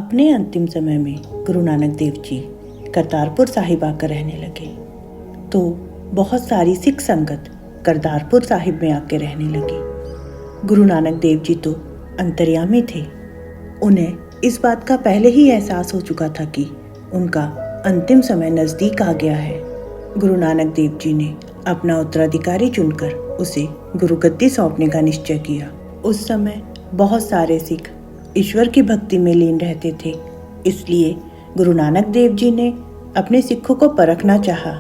अपने अंतिम समय में गुरु नानक देव जी करतारपुर साहिब आकर रहने लगे तो बहुत सारी सिख संगत करतारपुर साहिब में आकर रहने लगी। गुरु नानक देव जी तो अंतर्यामी थे। उन्हें इस बात का पहले ही एहसास हो चुका था कि उनका अंतिम समय नज़दीक आ गया है। गुरु नानक देव जी ने अपना उत्तराधिकारी चुनकर उसे गुरुगद्दी सौंपने का निश्चय किया। उस समय बहुत सारे सिख ईश्वर की भक्ति में लीन रहते थे, इसलिए गुरु नानक देव जी ने अपने सिखों को परखना चाहा।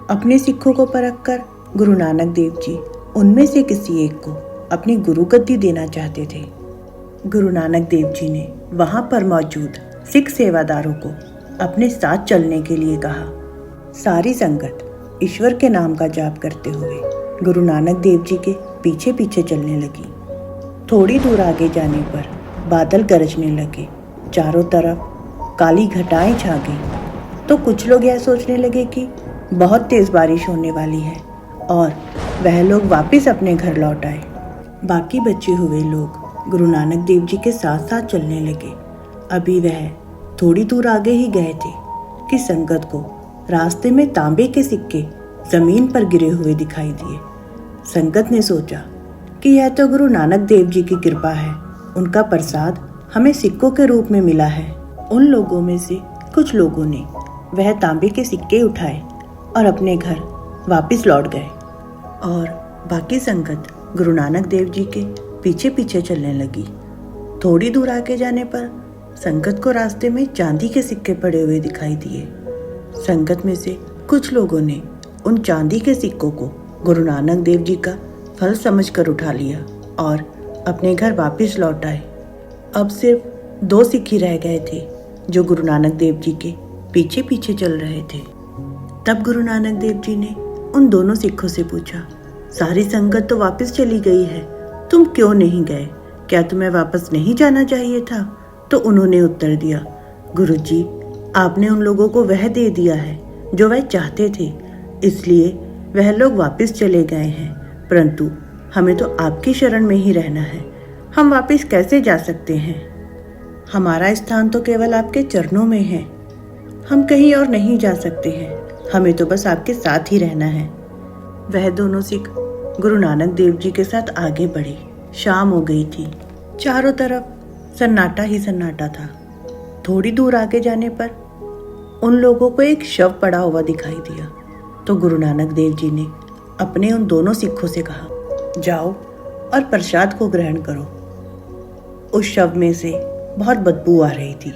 अपने सिखों को परखकर गुरु नानक देव जी उनमें से किसी एक को अपनी गुरु गद्दी देना चाहते थे। गुरु नानक देव जी ने वहां पर मौजूद सिख सेवादारों को अपने साथ चलने के लिए कहा। सारी संगत ईश्वर के नाम का जाप करते हुए गुरु नानक देव जी के पीछे पीछे चलने लगी। थोड़ी दूर आगे जाने पर बादल गरजने लगे, चारों तरफ काली घटाएं छा गई। तो कुछ लोग यह सोचने लगे कि बहुत तेज बारिश होने वाली है और वह लोग वापस अपने घर लौट आए। बाकी बचे हुए लोग गुरु नानक देव जी के साथ साथ चलने लगे। अभी वह थोड़ी दूर आगे ही गए थे कि संगत को रास्ते में तांबे के सिक्के जमीन पर गिरे हुए दिखाई दिए। संगत ने सोचा कि यह तो गुरु नानक देव जी की कृपा है, उनका प्रसाद हमें सिक्कों के रूप में मिला है। उन लोगों में से कुछ लोगों ने वह तांबे के सिक्के उठाए और अपने घर वापस लौट गए और बाकी संगत गुरु नानक देव जी के पीछे पीछे चलने लगी। थोड़ी दूर आगे जाने पर संगत को रास्ते में चांदी के सिक्के पड़े हुए दिखाई दिए। संगत में से कुछ लोगों ने उन चांदी के सिक्कों को गुरु नानक देव जी का फल समझकर उठा लिया और अपने घर वापस लौट आए। अब सिर्फ 2 सिख ही रह गए थे जो गुरु नानक देव जी के पीछे पीछे चल रहे थे। तब गुरु नानक देव जी ने उन दोनों सिखों से पूछा, सारी संगत तो वापस चली गई है, तुम क्यों नहीं गए? क्या तुम्हें वापस नहीं जाना चाहिए था? तो उन्होंने उत्तर दिया, गुरुजी, आपने उन लोगों को वह दे दिया है जो वह चाहते थे, इसलिए वह लोग वापस चले गए हैं, परंतु हमें तो आपकी शरण में ही रहना है। हम वापस कैसे जा सकते हैं? हमारा स्थान तो केवल आपके चरणों में है, हम कहीं और नहीं जा सकते हैं, हमें तो बस आपके साथ ही रहना है। वह दोनों सिख गुरु नानक देव जी के साथ आगे बढ़े। शाम हो गई थी, चारों तरफ सन्नाटा ही सन्नाटा था। थोड़ी दूर आगे जाने पर उन लोगों को एक शव पड़ा हुआ दिखाई दिया। तो गुरु नानक देव जी ने अपने उन दोनों सिखों से कहा, जाओ और प्रसाद को ग्रहण करो। उस शव में से बहुत बदबू आ रही थी।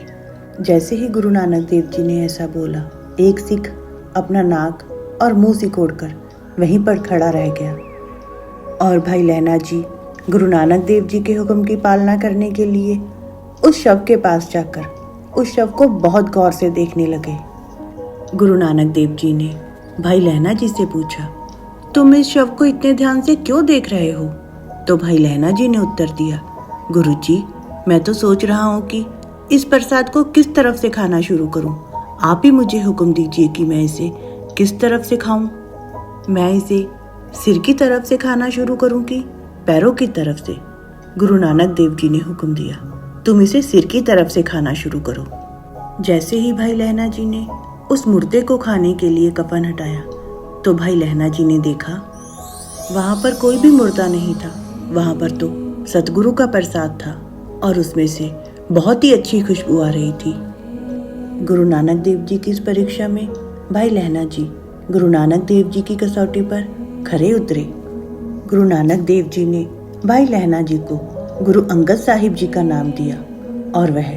जैसे ही गुरु नानक देव जी ने ऐसा बोला, एक सिख अपना नाक और मुंह सिकोड़कर वहीं पर खड़ा रह गया और भाई लहना जी गुरु नानक देव जी के हुक्म की पालना करने के लिए उस शव के पास जाकर उस शव को बहुत गौर से देखने लगे। गुरु नानक देव जी ने भाई लहना जी से पूछा, तुम इस शव को इतने ध्यान से क्यों देख रहे हो? तो भाई लहना जी ने उत्तर दिया, गुरुजी, मैं तो सोच रहा हूँ कि इस प्रसाद को किस तरफ से खाना शुरू करूँ। आप ही मुझे हुक्म दीजिए कि मैं इसे किस तरफ से खाऊं। मैं इसे सिर की तरफ से खाना शुरू करूं कि पैरों की तरफ से? गुरु नानक देव जी ने हुक्म दिया, तुम इसे सिर की तरफ से खाना शुरू करो। जैसे ही भाई लहना जी ने उस मुर्दे को खाने के लिए कफन हटाया तो भाई लहना जी ने देखा वहां पर कोई भी मुर्दा नहीं था, वहां पर तो सतगुरु का प्रसाद था और उसमें से बहुत ही अच्छी खुशबू आ रही थी। गुरु नानक देव जी की इस परीक्षा में भाई लहना जी गुरु नानक देव जी की कसौटी पर खरे उतरे। गुरु नानक देव जी ने भाई लहना जी को गुरु अंगद साहिब जी का नाम दिया और वह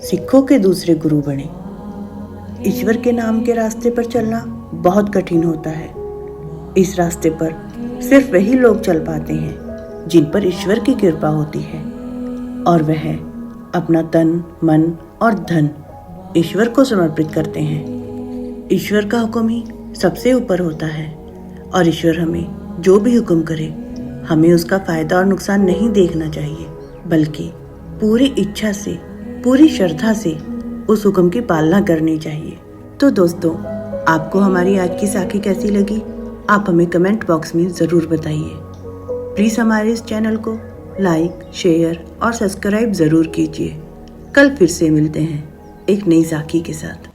सिखों के दूसरे गुरु बने। ईश्वर के नाम के रास्ते पर चलना बहुत कठिन होता है। इस रास्ते पर सिर्फ वही लोग चल पाते हैं जिन पर ईश्वर की कृपा होती है और वह अपना तन, मन और धन ईश्वर को समर्पित करते हैं। ईश्वर का हुक्म ही सबसे ऊपर होता है और ईश्वर हमें जो भी हुक्म करे हमें उसका फायदा और नुकसान नहीं देखना चाहिए, बल्कि पूरी इच्छा से, पूरी श्रद्धा से उस हुक्म की पालना करनी चाहिए। तो दोस्तों, आपको हमारी आज की साखी कैसी लगी? आप हमें कमेंट बॉक्स में ज़रूर बताइए। प्लीज़ हमारे इस चैनल को लाइक, शेयर और सब्सक्राइब ज़रूर कीजिए। कल फिर से मिलते हैं एक नई झांकी के साथ।